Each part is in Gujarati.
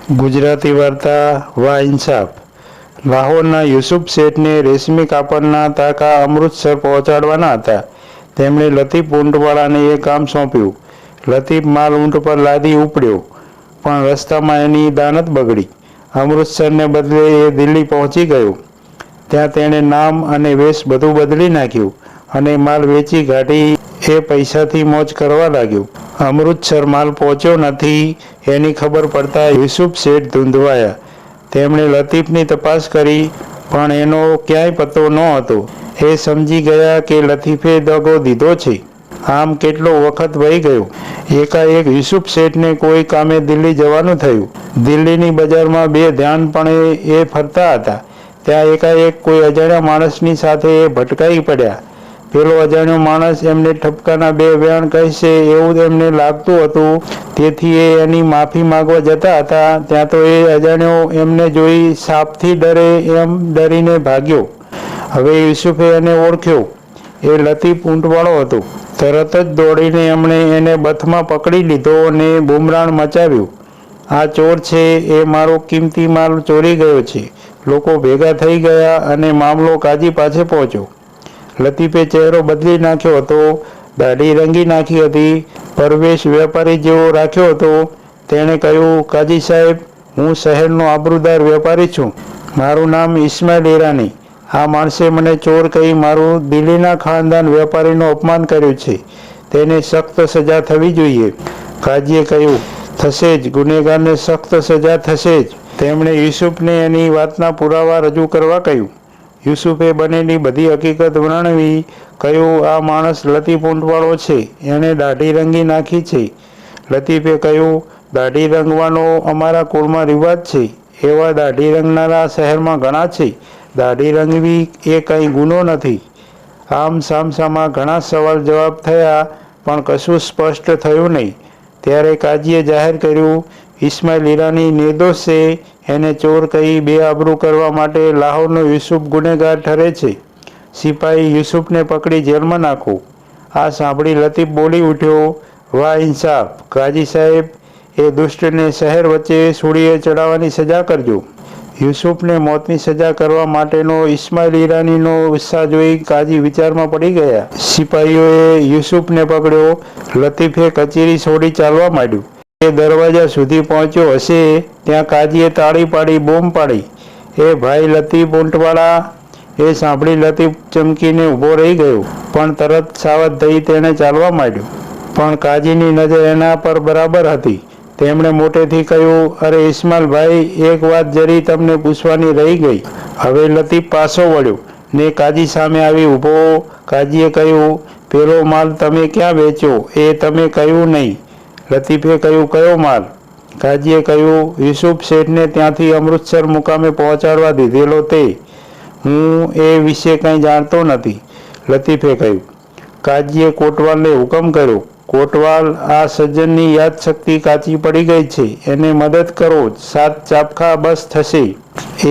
ગુજરાતી વાર્તા વાહ ઇન્સાફ। લાહોરના યુસુફ શેઠને રેશમી કાપડના તાકા અમૃતસર પહોંચાડવાના હતા। તેમણે લતીફ ઊંટવાળાને એ કામ સોંપ્યું। લતીફ માલ ઊંટ પર લાદી ઉપડ્યો, પણ રસ્તામાં એની દાનત બગડી। અમૃતસરને બદલે એ દિલ્હી પહોંચી ગયો। ત્યાં તેણે નામ અને વેશ બધું બદલી નાખ્યું અને માલ વેચી કાઢી એ પૈસાથી મોજ કરવા લાગ્યો। અમૃતસર માલ પહોંચ્યો નથી એની ખબર પડતા યુસુફ શેઠ ધૂંધવાયા। તેમણે લતીફની તપાસ કરી, પણ એનો ક્યાંય પત્તો ન હતો। એ સમજી ગયા કે લતીફે દગો દીધો છે। આમ કેટલો વખત વહી ગયો। એકાએક યુસુફ શેઠને કોઈ કામે દિલ્હી જવાનું થયું। દિલ્હીની બજારમાં બે ધ્યાનપણે એ ફરતા હતા। ત્યાં એકાએક કોઈ અજાણ્યા માણસની સાથે એ ભટકાઈ પડ્યા। પેલો અજાણ્યો માણસ એમને ઠપકાના બે વેણ કહેશે એવું એમને લાગતું હતું, તેથી એ એની માફી માંગવા જતા હતા ત્યાં તો એ અજાણ્યો એમને જોઈ સાપથી ડરે એમ ડરીને ભાગ્યો। હવે યુસુફે એને ઓળખ્યો। એ લતીફ ઊંટવાળો હતો। તરત જ દોડીને એમણે એને બથમાં પકડી લીધો અને બુમરાણ મચાવ્યું। આ ચોર છે, એ મારો કિંમતી માલ ચોરી ગયો છે। લોકો ભેગા થઈ ગયા અને મામલો કાજી પાસે પહોંચ્યો। લતીફે ચહેરો બદલી નાખ્યો હતો, દાઢી રંગી નાખી હતી, પરવેશ વેપારી જેવો રાખ્યો હતો। તેણે કહ્યું, કાજી સાહેબ, હું શહેરનો આબરૂદાર વેપારી છું। મારું નામ ઇસ્માઇલ ઈરાની। આ માણસે મને ચોર કહી મારું દિલ્હીના ખાનદાન વેપારીનું અપમાન કર્યું છે। તેને સખ્ત સજા થવી જોઈએ। કાજીએ કહ્યું, થશે જ, ગુનેગારને સખ્ત સજા થશે જ। તેમણે યુસુફને એની વાતના પુરાવા રજૂ કરવા કહ્યું। યુસુફે બનેલી બધી હકીકત વર્ણવી। કહ્યું, આ માણસ લતીફ ઊંટવાળો છે, એણે દાઢી રંગી નાખી છે। લતીફે કહ્યું, દાઢી રંગવાનો અમારા કુળમાં રિવાજ છે। એવા દાઢી રંગનારા શહેરમાં ઘણા છે। દાઢી રંગવી એ કંઈ ગુનો નથી। આમ સામસામા ઘણા સવાલ જવાબ થયા, પણ કશું સ્પષ્ટ થયું નહીં। ત્યારે કાજીએ જાહેર કર્યું, ઇસ્માઇલ ઈરાની નિર્દોષ છે। એને ચોર કહી બેઆબરૂ કરવા માટે લાહોરનો યુસુફ ગુનેગાર ઠરે છે। સિપાહી યુસુફને પકડી જેલમાં નાખો। આ સાંભળી લતીફ બોલી ઉઠ્યો, વાહ ઇન્સાફ। કાજી સાહેબ, એ દુષ્ટને શહેર વચ્ચે સૂળીએ ચડાવવાની સજા કરજો। યુસુફને મોતની સજા કરવા માટેનો ઇસ્માઇલ ઈરાનીનો ઉત્સાહ જોઈ કાજી વિચારમાં પડી ગયા। સિપાહીઓએ યુસુફને પકડ્યો। લતીફે કચેરી છોડી ચાલવા માંડ્યું। એ દરવાજા સુધી પહોંચ્યો હશે ત્યાં કાજીએ તાળી પાડી બૂમ પાડી, એ ભાઈ લતીફ ઊંટવાળા। એ સાંભળી લતીફ ચમકીને ઊભો રહી ગયો, પણ તરત સાવધ થઈ તેણે ચાલવા માંડ્યો। પણ કાજીની નજર એના પર બરાબર હતી। તેમણે મોટેથી કહ્યું, અરે ઇસ્માઇલ ભાઈ, એક વાત જરી તમને પૂછવાની રહી ગઈ। હવે લતીફ પાછો વળ્યો ને કાજી સામે આવી ઊભો। કાજીએ કહ્યું, પેલો માલ તમે ક્યાં વેચ્યો એ તમે કહ્યું નહીં। લતીફે કહ્યું, કયો માલ? કાજીએ કહ્યું, યુસુફ શેઠને ત્યાંથી અમૃતસર મુકામે પહોંચાડવા દીધેલો તે। હું એ વિશે કંઈ જાણતો નથી, લતીફે કહ્યું। કાજીએ કોટવાલને હુકમ કર્યો, કોટવાલ, આ સજ્જનની યાદશક્તિ કાચી પડી ગઈ છે, એને મદદ કરો। 7 ચાપખા બસ થશે।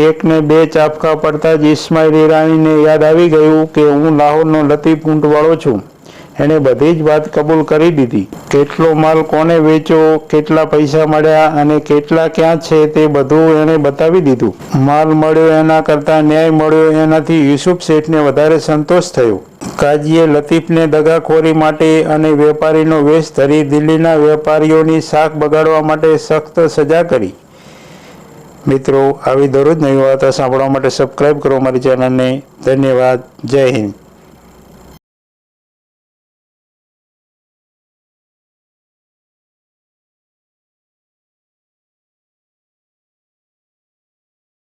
1 ને 2 ચાપખા પડતા જ ઇસ્માઇલ ઈરાનીને યાદ આવી ગયું કે હું લાહોરનો લતીફ ઊંટવાળો છું। એણે બધી જ વાત કબૂલ કરી દીધી। કેટલો માલ કોને વેચ્યો, કેટલા પૈસા મળ્યા અને કેટલા ક્યાં છે તે બધું એણે બતાવી દીધું। માલ મળ્યો એના કરતાં ન્યાય મળ્યો એનાથી યુસુફ શેઠને વધારે સંતોષ થયો। કાજીએ લતીફને દગાખોરી માટે અને વેપારીનો વેશ ધરી દિલ્હીના વેપારીઓની શાખ બગાડવા માટે સખ્ત સજા કરી। મિત્રો, આવી દરરોજ નવી વાર્તા સાંભળવા માટે સબસ્ક્રાઈબ કરો અમારી ચેનલને। ધન્યવાદ। જય હિન્દ।